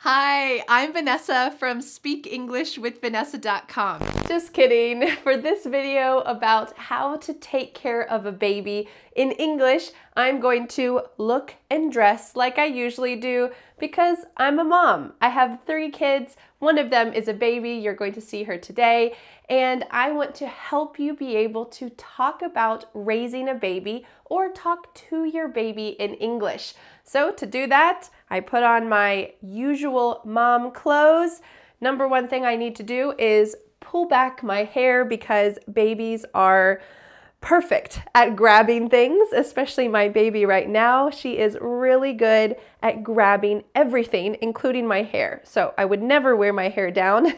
Hi, I'm Vanessa from SpeakEnglishWithVanessa.com. Just kidding. For this video about how to take care of a baby in English, I'm going to look and dress like I usually do because I'm a mom. I have 3 kids. One of them is a baby. You're going to see her today. And I want to help you be able to talk about raising a baby or talk to your baby in English. So to do that, I put on my usual mom clothes. Number one thing I need to do is pull back my hair because babies are perfect at grabbing things, especially my baby right now. She is really good at grabbing everything, including my hair. So I would never wear my hair down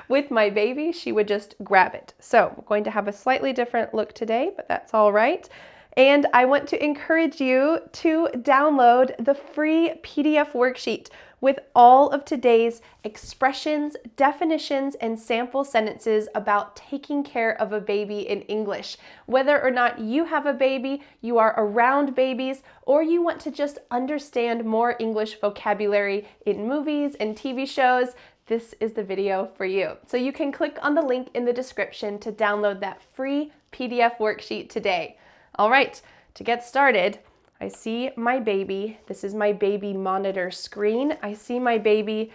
with my baby. She would just grab it. So I'm going to have a slightly different look today, but that's all right. And I want to encourage you to download the free PDF worksheet with all of today's expressions, definitions, and sample sentences about taking care of a baby in English. Whether or not you have a baby, you are around babies, or you want to just understand more English vocabulary in movies and TV shows, this is the video for you. So you can click on the link in the description to download that free PDF worksheet today. All right, to get started, I see my baby. This is my baby monitor screen. I see my baby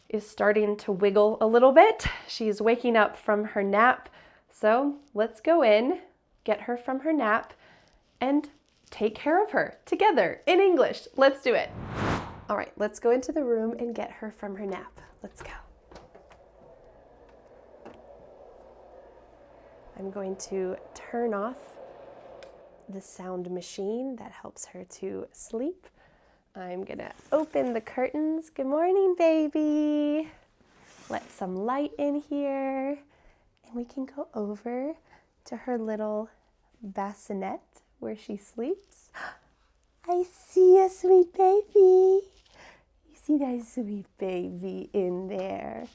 is starting to wiggle a little bit. She's waking up from her nap. So let's go in, get her from her nap, and take care of her together in English. Let's do it. All right, let's go into the room and get her from her nap. Let's go. I'm going to turn off the sound machine that helps her to sleep. I'm gonna open the curtains. Good morning, baby. Let some light in here, and we can go over to her little bassinet where she sleeps. I see a sweet baby. You see that sweet baby in there.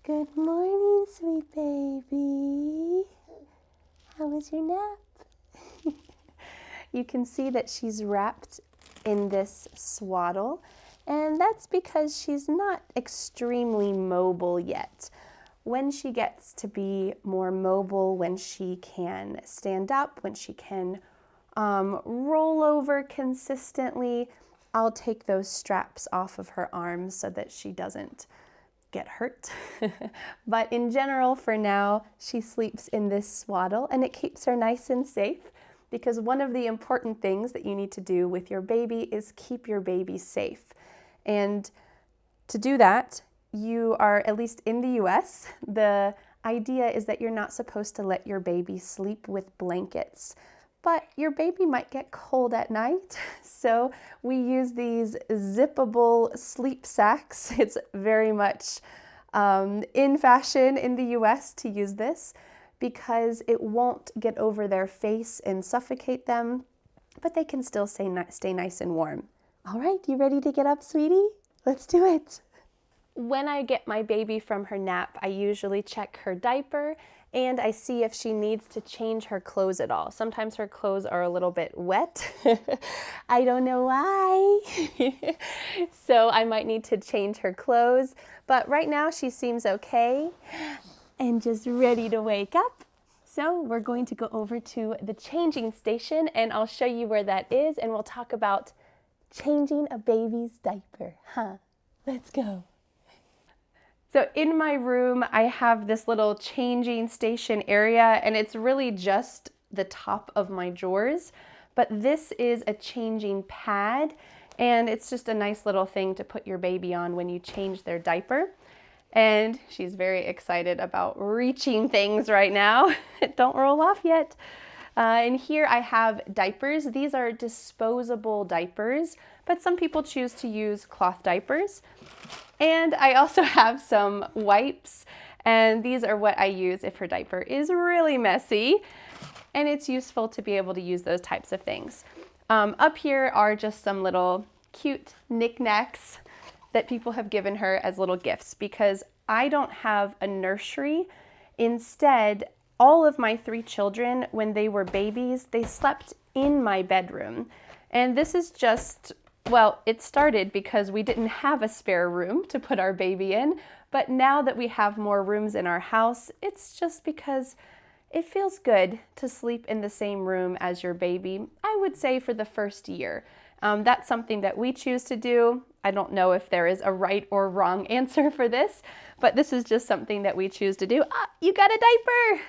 Good morning, sweet baby. How was your nap? You can see that she's wrapped in this swaddle, and that's because she's not extremely mobile yet. When she gets to be more mobile, when she can stand up, when she can roll over consistently, I'll take those straps off of her arms so that she doesn't get hurt. But in general, for now, she sleeps in this swaddle, and it keeps her nice and safe. Because one of the important things that you need to do with your baby is keep your baby safe. And to do that, you are, at least in the US, the idea is that you're not supposed to let your baby sleep with blankets. But your baby might get cold at night, so we use these zippable sleep sacks. It's very much in fashion in the US to use this, because it won't get over their face and suffocate them, but they can still stay nice and warm. All right, you ready to get up, sweetie? Let's do it. When I get my baby from her nap, I usually check her diaper and I see if she needs to change her clothes at all. Sometimes her clothes are a little bit wet. I don't know why. So I might need to change her clothes, but right now she seems okay and just ready to wake up. So we're going to go over to the changing station and I'll show you where that is, and we'll talk about changing a baby's diaper. Let's go. So in my room, I have this little changing station area, and it's really just the top of my drawers, but this is a changing pad, and it's just a nice little thing to put your baby on when you change their diaper. And she's very excited about reaching things right now. Don't roll off yet. And here I have diapers. These are disposable diapers, but some people choose to use cloth diapers. And I also have some wipes, and these are what I use if her diaper is really messy. And it's useful to be able to use those types of things. Up here are just some little cute knickknacks that people have given her as little gifts, because I don't have a nursery. Instead, all of my 3 children, when they were babies, they slept in my bedroom. And this is just Well, it started because we didn't have a spare room to put our baby in, but now that we have more rooms in our house, it's just because it feels good to sleep in the same room as your baby, I would say for the first year. That's something that we choose to do. I don't know if there is a right or wrong answer for this, but this is just something that we choose to do. Ah, you got a diaper!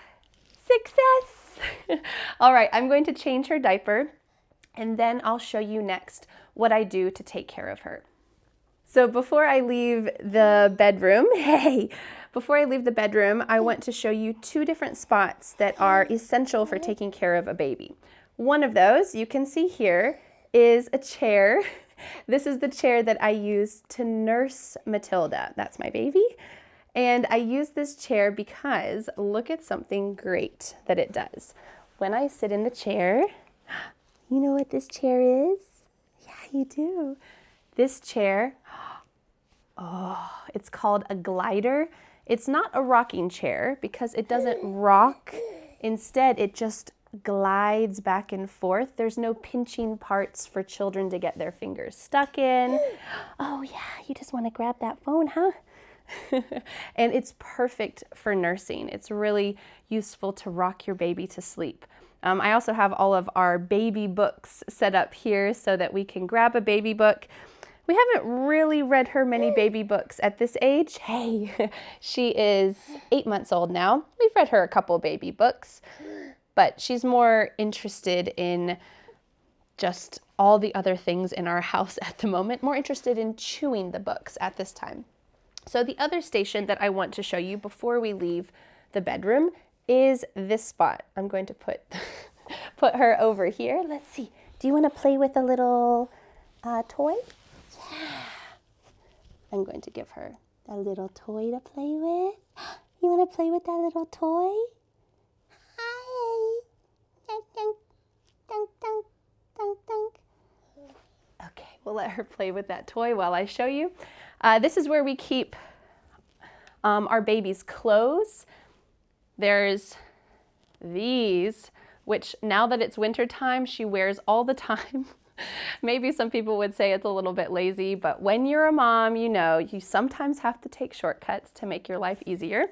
Success! All right, I'm going to change her diaper, and then I'll show you next what I do to take care of her. So before I leave the bedroom, before I leave the bedroom, I want to show you two different spots that are essential for taking care of a baby. One of those, you can see here, is a chair. This is the chair that I use to nurse Matilda. That's my baby. And I use this chair because look at something great that it does. When I sit in the chair, you know what this chair is? Yeah, you do. This chair, it's called a glider. It's not a rocking chair because it doesn't rock. Instead, it just glides back and forth. There's no pinching parts for children to get their fingers stuck in. Oh yeah, you just want to grab that phone, huh? And it's perfect for nursing. It's really useful to rock your baby to sleep. I also have all of our baby books set up here so that we can grab a baby book. We haven't really read her many baby books at this age. Hey, she is 8 months old now. We've read her a couple baby books, but she's more interested in just all the other things in our house at the moment, more interested in chewing the books at this time. So the other station that I want to show you before we leave the bedroom is this spot. I'm going to put her over here. Let's see. Do you want to play with a little toy? Yeah. I'm going to give her a little toy to play with. You want to play with that little toy? Hi. Dunk, dunk, dunk, dunk, dunk, dunk. Okay, we'll let her play with that toy while I show you. This is where we keep our baby's clothes. There's these, which now that it's winter time, she wears all the time. Maybe some people would say it's a little bit lazy, but when you're a mom, you know, you sometimes have to take shortcuts to make your life easier.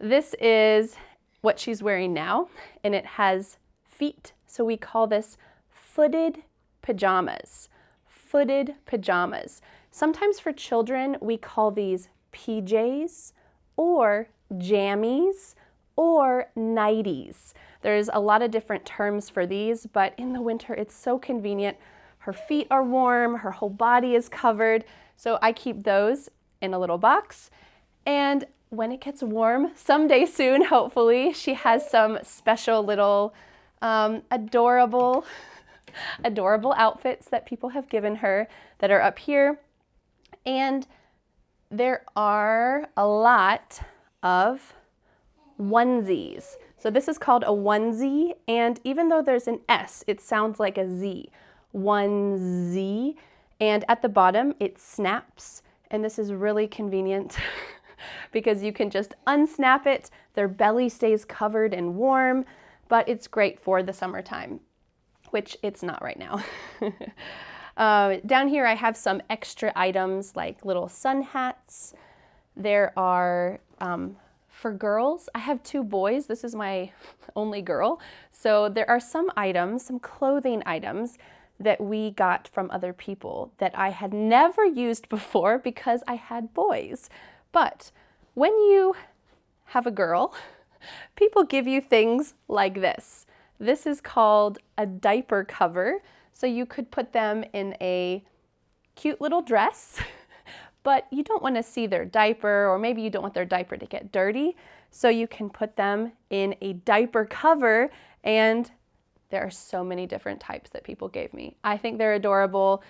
This is what she's wearing now, and it has feet, so we call this footed pajamas. Footed pajamas. Sometimes for children, we call these PJs or jammies or nighties. There's a lot of different terms for these, but in the winter, it's so convenient. Her feet are warm, her whole body is covered, so I keep those in a little box. And when it gets warm, someday soon, hopefully, she has some special little adorable outfits that people have given her that are up here. And there are a lot of onesies. So this is called a onesie, and even though there's an S, it sounds like a Z. Onesie, and at the bottom it snaps, and this is really convenient because you can just unsnap it. Their belly stays covered and warm, but it's great for the summertime, which it's not right now. Down here I have some extra items like little sun hats. There are, for girls, I have 2 boys. This is my only girl. So there are some items, some clothing items that we got from other people that I had never used before because I had boys. But when you have a girl, people give you things like this. This is called a diaper cover. So you could put them in a cute little dress, but you don't want to see their diaper, or maybe you don't want their diaper to get dirty. So you can put them in a diaper cover, and there are so many different types that people gave me. I think they're adorable,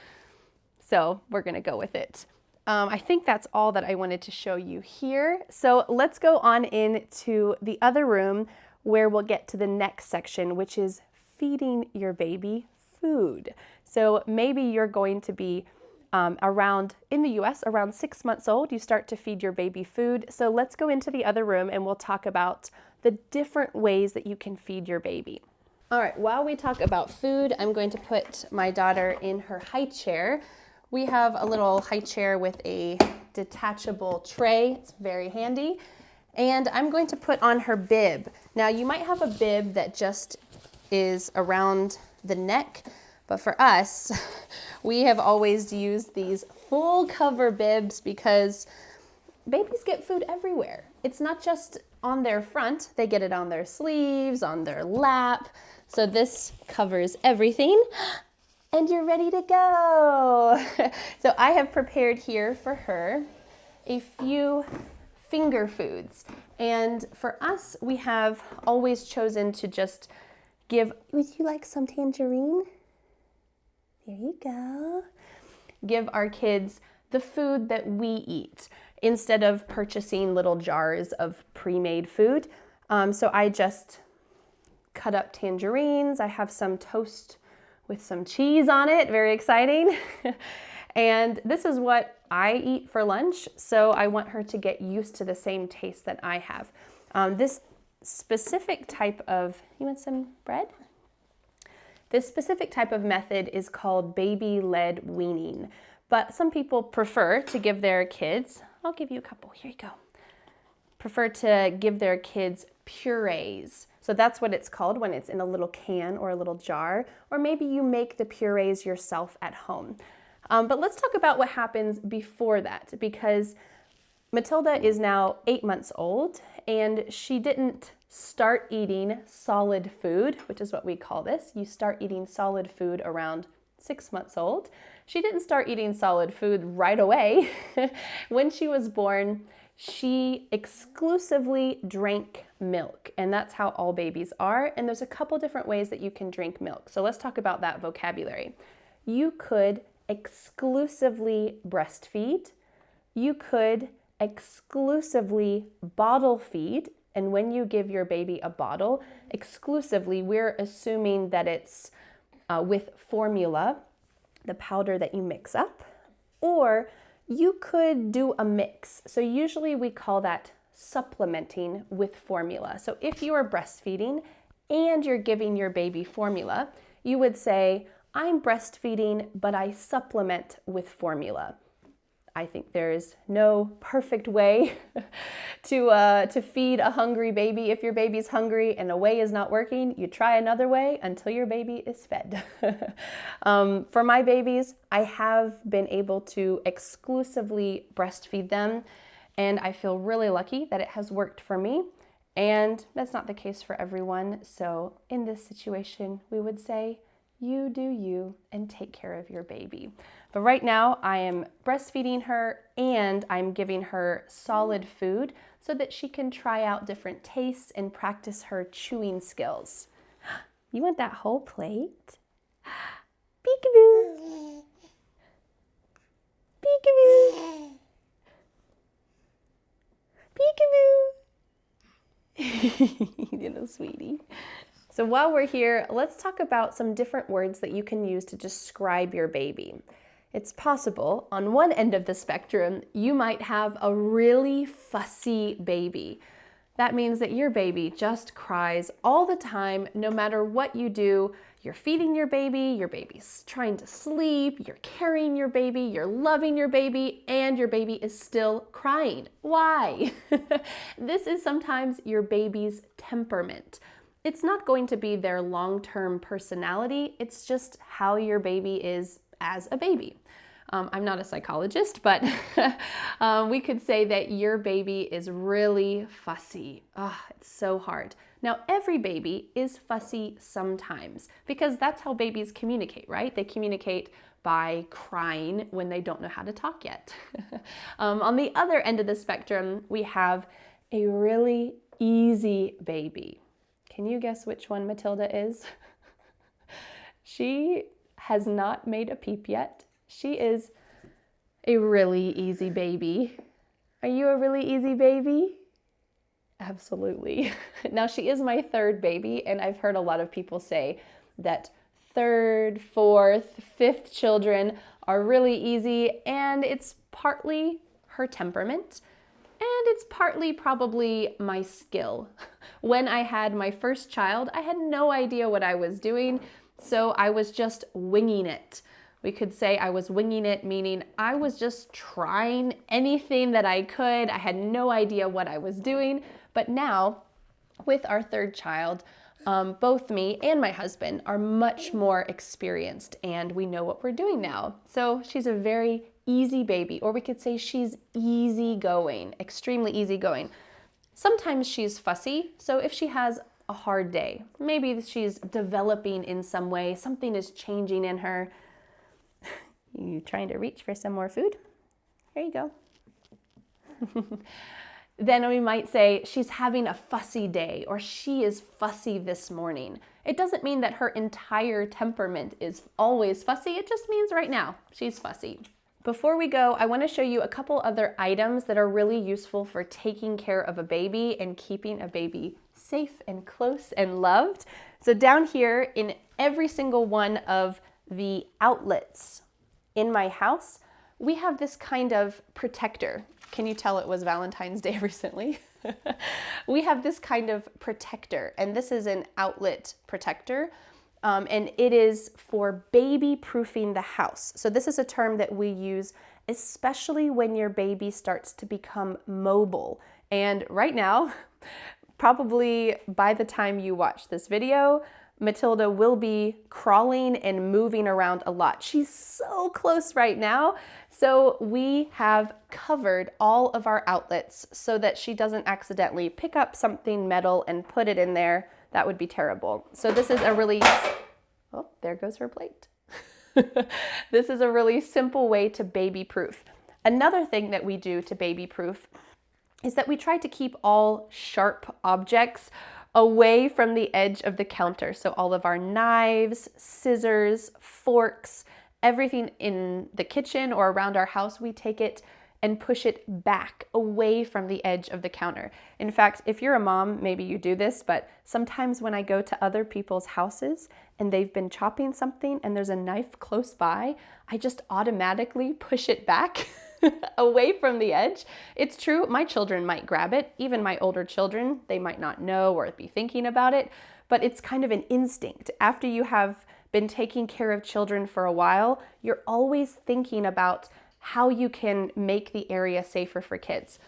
so we're going to go with it. I think that's all that I wanted to show you here. So let's go on into the other room where we'll get to the next section, which is feeding your baby food. So maybe you're going to be in the US, around 6 months old, you start to feed your baby food. So let's go into the other room and we'll talk about the different ways that you can feed your baby. All right, while we talk about food, I'm going to put my daughter in her high chair. We have a little high chair with a detachable tray. It's very handy. And I'm going to put on her bib. Now, you might have a bib that just is around the neck, but for us, we have always used these full cover bibs because babies get food everywhere. It's not just on their front, they get it on their sleeves, on their lap. So this covers everything. And you're ready to go. So I have prepared here for her a few finger foods. And for us, we have always chosen to just give, would you like some tangerine? There you go. Give our kids the food that we eat instead of purchasing little jars of pre-made food. So I just cut up tangerines. I have some toast with some cheese on it, very exciting. And this is what I eat for lunch, so I want her to get used to the same taste that I have. This specific type of, you want some bread? This specific type of method is called baby-led weaning, but some people prefer to give their kids, I'll give you a couple, here you go, prefer to give their kids purees. So that's what it's called when it's in a little can or a little jar, or maybe you make the purees yourself at home. But let's talk about what happens before that, because Matilda is now 8 months old and she didn't start eating solid food, which is what we call this. You start eating solid food around 6 months old. She didn't start eating solid food right away. When she was born, she exclusively drank milk, and that's how all babies are. And there's a couple different ways that you can drink milk. So let's talk about that vocabulary. You could exclusively breastfeed. You could exclusively bottle feed. And when you give your baby a bottle, exclusively, we're assuming that it's with formula, the powder that you mix up, or you could do a mix. So usually we call that supplementing with formula. So if you are breastfeeding and you're giving your baby formula, you would say, I'm breastfeeding, but I supplement with formula. I think there is no perfect way to feed a hungry baby. If your baby's hungry and a way is not working, you try another way until your baby is fed. For my babies, I have been able to exclusively breastfeed them, and I feel really lucky that it has worked for me. And that's not the case for everyone. So in this situation, we would say, you do you and take care of your baby. But right now I am breastfeeding her and I'm giving her solid food so that she can try out different tastes and practice her chewing skills. You want that whole plate? Peekaboo! Peekaboo! Peekaboo! You know, sweetie. So while we're here, let's talk about some different words that you can use to describe your baby. It's possible, on one end of the spectrum, you might have a really fussy baby. That means that your baby just cries all the time, no matter what you do. You're feeding your baby's trying to sleep, you're carrying your baby, you're loving your baby, and your baby is still crying. Why? This is sometimes your baby's temperament. It's not going to be their long-term personality, it's just how your baby is as a baby. I'm not a psychologist, but we could say that your baby is really fussy. It's so hard. Now, every baby is fussy sometimes because that's how babies communicate, right? They communicate by crying when they don't know how to talk yet. On the other end of the spectrum, we have a really easy baby. Can you guess which one Matilda is? She has not made a peep yet. She is a really easy baby. Are you a really easy baby? Absolutely. Now, she is my third baby, and I've heard a lot of people say that third, fourth, fifth children are really easy, and it's partly her temperament. And it's partly probably my skill. When I had my first child, I had no idea what I was doing, so I was just winging it. We could say I was winging it, meaning I was just trying anything that I could. I had no idea what I was doing. But now, with our third child, both me and my husband are much more experienced, and we know what we're doing now. So she's a very easy baby, or we could say she's easygoing, extremely easygoing. Sometimes she's fussy, so if she has a hard day, maybe she's developing in some way, something is changing in her. You trying to reach for some more food? There you go. Then we might say she's having a fussy day, or she is fussy this morning. It doesn't mean that her entire temperament is always fussy. It just means right now she's fussy. Before we go, I want to show you a couple other items that are really useful for taking care of a baby and keeping a baby safe and close and loved. So down here in every single one of the outlets in my house, we have this kind of protector. Can you tell it was Valentine's Day recently? We have this kind of protector, and this is an outlet protector. And it is for baby-proofing the house. So this is a term that we use especially when your baby starts to become mobile. And right now, probably by the time you watch this video, Matilda will be crawling and moving around a lot. She's so close right now. So we have covered all of our outlets so that she doesn't accidentally pick up something metal and put it in there. That would be terrible. So this is a really, oh, there goes her plate. This is a really simple way to baby-proof. Another thing that we do to baby-proof is that we try to keep all sharp objects away from the edge of the counter. So all of our knives, scissors, forks, everything in the kitchen or around our house, we take it and push it back away from the edge of the counter. In fact, if you're a mom, maybe you do this, but sometimes when I go to other people's houses and they've been chopping something and there's a knife close by, I just automatically push it back away from the edge. It's true, my children might grab it, even my older children, they might not know or be thinking about it, but it's kind of an instinct. After you have been taking care of children for a while, you're always thinking about how you can make the area safer for kids.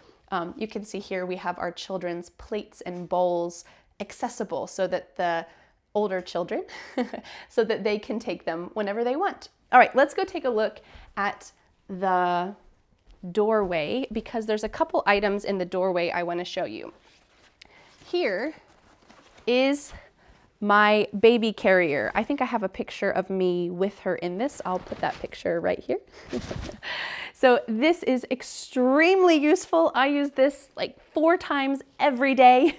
You can see here we have our children's plates and bowls accessible so that the older children, so that they can take them whenever they want. All right, let's go take a look at the doorway because there's a couple items in the doorway I want to show you. Here is my baby carrier. I think I have a picture of me with her in this. I'll put that picture right here. So this is extremely useful. I use this like 4 times every day.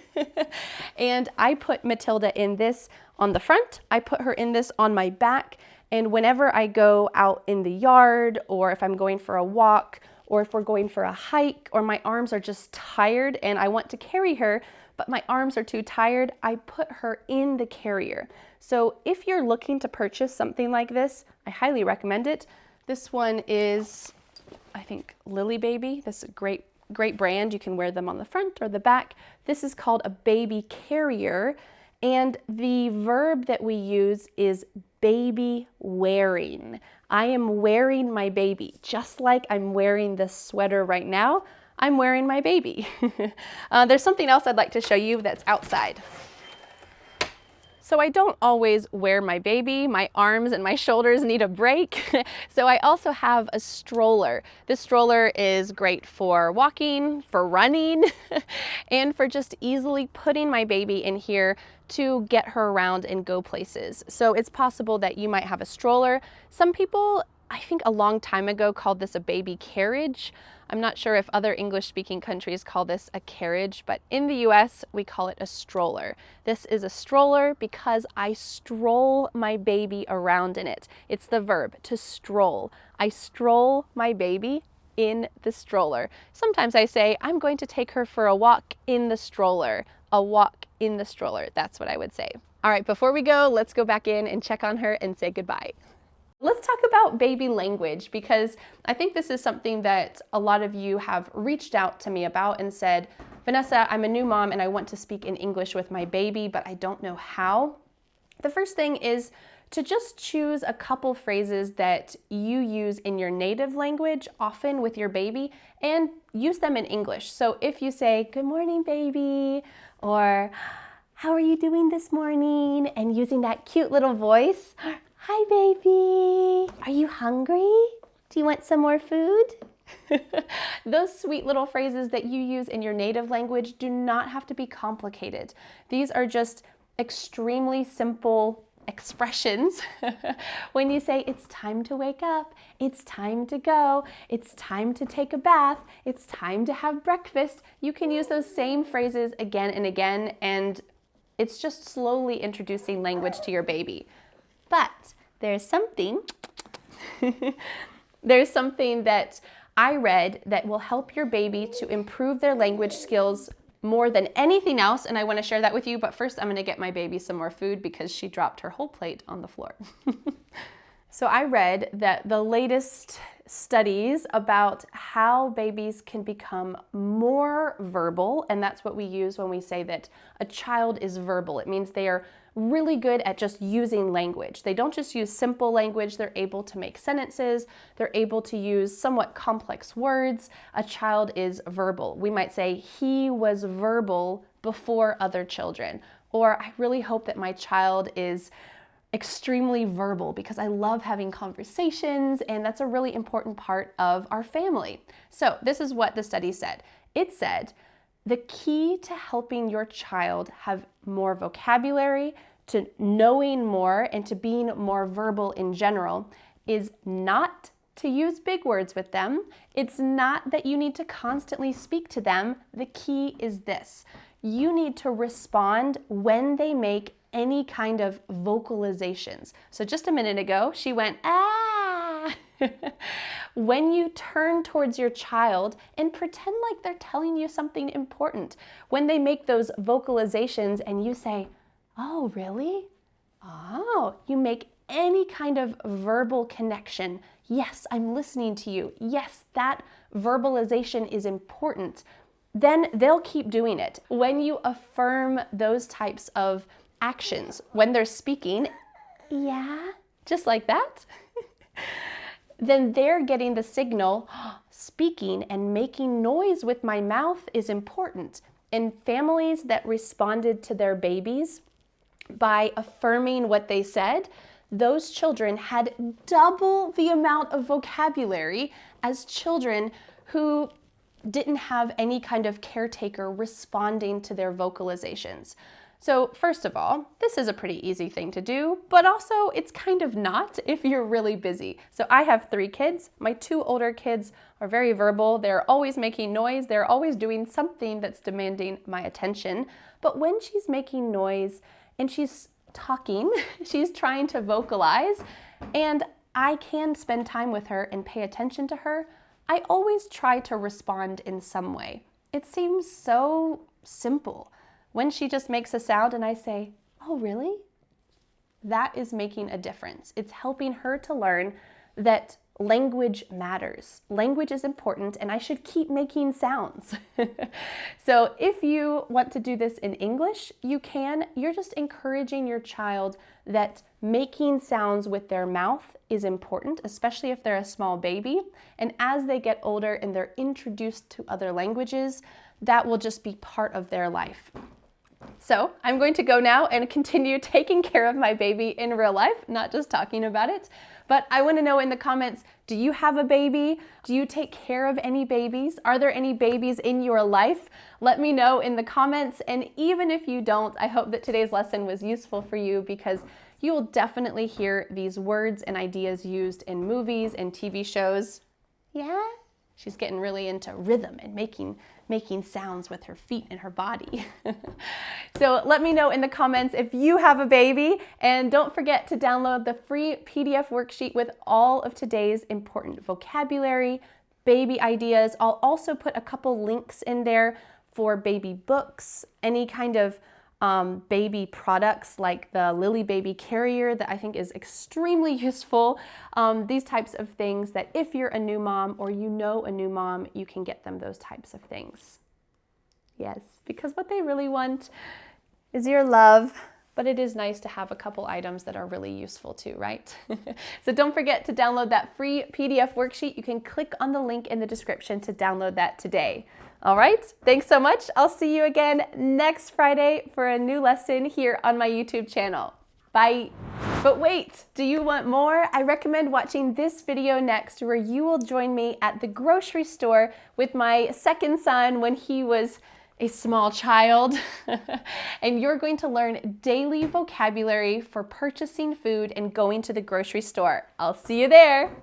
And I put Matilda in this on the front. I put her in this on my back. And whenever I go out in the yard, or if I'm going for a walk, or if we're going for a hike, or my arms are just tired and I want to carry her, but my arms are too tired, I put her in the carrier. So if you're looking to purchase something like this, I highly recommend it. This one is, I think, Lily Baby. This is a great brand. You can wear them on the front or the back. This is called a baby carrier. And the verb that we use is baby wearing. I am wearing my baby, just like I'm wearing this sweater right now. I'm wearing my baby. There's something else I'd like to show you that's outside. So I don't always wear my baby. My arms and my shoulders need a break. So I also have a stroller. This stroller is great for walking, for running, and for just easily putting my baby in here to get her around and go places. So it's possible that you might have a stroller. Some people, I think a long time ago, called this a baby carriage. I'm not sure if other English-speaking countries call this a carriage, but in the US, we call it a stroller. This is a stroller because I stroll my baby around in it. It's the verb, to stroll. I stroll my baby in the stroller. Sometimes I say, I'm going to take her for a walk in the stroller. A walk in the stroller, that's what I would say. All right, before we go, let's go back in and check on her and say goodbye. Let's talk about baby language, because I think this is something that a lot of you have reached out to me about and said, Vanessa, I'm a new mom and I want to speak in English with my baby, but I don't know how. The first thing is to just choose a couple phrases that you use in your native language often with your baby and use them in English. So if you say, good morning, baby, or how are you doing this morning? And using that cute little voice, hi, baby, are you hungry? Do you want some more food? Those sweet little phrases that you use in your native language do not have to be complicated. These are just extremely simple expressions. When you say it's time to wake up, it's time to go, it's time to take a bath, it's time to have breakfast, you can use those same phrases again and again, and it's just slowly introducing language to your baby. But there's something that I read that will help your baby to improve their language skills more than anything else, and I want to share that with you, but first I'm going to get my baby some more food because she dropped her whole plate on the floor. So I read that the latest studies about how babies can become more verbal, and that's what we use when we say that a child is verbal. It means they are really good at just using language. They don't just use simple language, they're able to make sentences, they're able to use somewhat complex words. A child is verbal. We might say, he was verbal before other children, or I really hope that my child is extremely verbal because I love having conversations, and that's a really important part of our family. So this is what the study said. It said, the key to helping your child have more vocabulary, to knowing more, and to being more verbal in general is not to use big words with them. It's not that you need to constantly speak to them. The key is this. You need to respond when they make any kind of vocalizations. So just a minute ago, she went, ah. When you turn towards your child and pretend like they're telling you something important, when they make those vocalizations and you say, oh, really? Oh, you make any kind of verbal connection. Yes, I'm listening to you. Yes, that verbalization is important. Then they'll keep doing it. When you affirm those types of actions, when they're speaking, yeah, just like that, then they're getting the signal, speaking and making noise with my mouth is important. In families that responded to their babies by affirming what they said, those children had double the amount of vocabulary as children who didn't have any kind of caretaker responding to their vocalizations. So first of all, this is a pretty easy thing to do, but also it's kind of not if you're really busy. So I have 3 kids. My 2 older kids are very verbal. They're always making noise. They're always doing something that's demanding my attention. But when she's making noise and she's talking, she's trying to vocalize, and I can spend time with her and pay attention to her, I always try to respond in some way. It seems so simple. When she just makes a sound and I say, oh, really? That is making a difference. It's helping her to learn that language matters. Language is important and I should keep making sounds. So if you want to do this in English, you can. You're just encouraging your child that making sounds with their mouth is important, especially if they're a small baby. And as they get older and they're introduced to other languages, that will just be part of their life. So I'm going to go now and continue taking care of my baby in real life, not just talking about it. But I want to know in the comments, do you have a baby? Do you take care of any babies? Are there any babies in your life? Let me know in the comments. And even if you don't, I hope that today's lesson was useful for you, because you will definitely hear these words and ideas used in movies and TV shows. Yeah? She's getting really into rhythm and making sounds with her feet and her body. So let me know in the comments if you have a baby, and don't forget to download the free PDF worksheet with all of today's important vocabulary, baby ideas. I'll also put a couple links in there for baby books, any kind of baby products like the Lily Baby Carrier that I think is extremely useful. These types of things that if you're a new mom or you know a new mom, you can get them those types of things. Yes, because what they really want is your love, but it is nice to have a couple items that are really useful too, right? So don't forget to download that free PDF worksheet. You can click on the link in the description to download that today. All right, thanks so much. I'll see you again next Friday for a new lesson here on my YouTube channel. Bye. But wait, do you want more? I recommend watching this video next where you will join me at the grocery store with my second son when he was a small child. And you're going to learn daily vocabulary for purchasing food and going to the grocery store. I'll see you there.